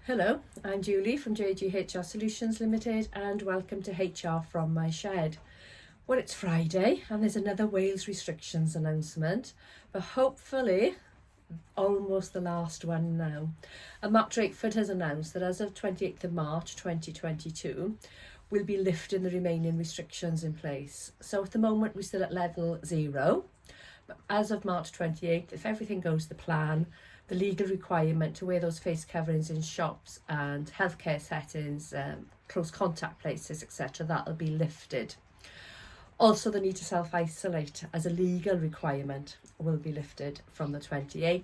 Hello, I'm Julie from JGHR Solutions Limited and welcome to HR from my shed. Well, it's Friday and there's another Wales restrictions announcement, but hopefully almost the last one now. And Mark Drakeford has announced that as of 28th of March 2022, we'll be lifting the remaining restrictions in place. So at the moment we're still at level 0, but as of March 28th, if everything goes to plan, the legal requirement to wear those face coverings in shops and healthcare settings, close contact places, etc., that'll be lifted. Also, the need to self-isolate as a legal requirement will be lifted from the 28th,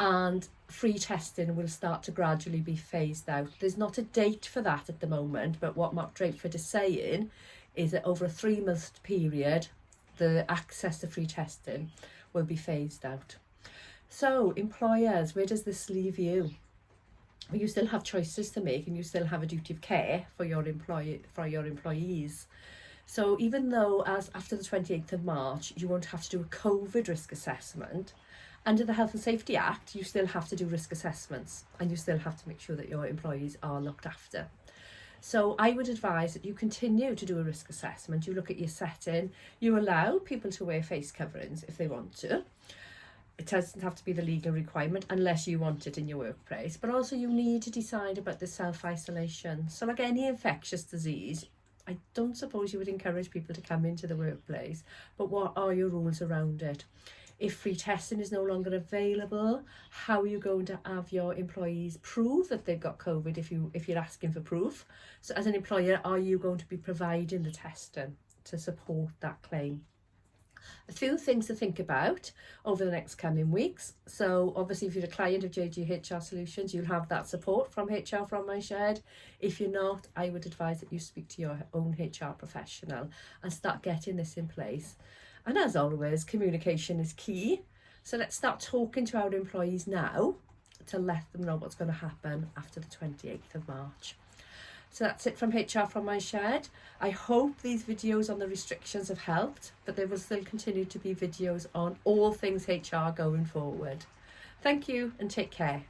and free testing will start to gradually be phased out. There's not a date for that at the moment, but what Mark Drakeford is saying is that over a 3-month period, the access to free testing will be phased out. So, employers, where does this leave you? Well, you still have choices to make and you still have a duty of care for your employees. So even though as after the 28th of March, you won't have to do a COVID risk assessment, under the Health and Safety Act, you still have to do risk assessments and you still have to make sure that your employees are looked after. So I would advise that you continue to do a risk assessment. You look at your setting, you allow people to wear face coverings if they want to. It doesn't have to be the legal requirement unless you want it in your workplace, but also you need to decide about the self-isolation. So like any infectious disease, I don't suppose you would encourage people to come into the workplace, but what are your rules around it? If free testing is no longer available, how are you going to have your employees prove that they've got COVID if you're asking for proof? So as an employer, are you going to be providing the testing to support that claim? A few things to think about over the next coming weeks. So obviously if you're a client of JGHR Solutions, you'll have that support from HR from my shed. If you're not, I would advise that you speak to your own HR professional and start getting this in place. And as always, communication is key. So let's start talking to our employees now to let them know what's going to happen after the 28th of March. So that's it from HR from my shed. I hope these videos on the restrictions have helped, but there will still continue to be videos on all things HR going forward. Thank you and take care.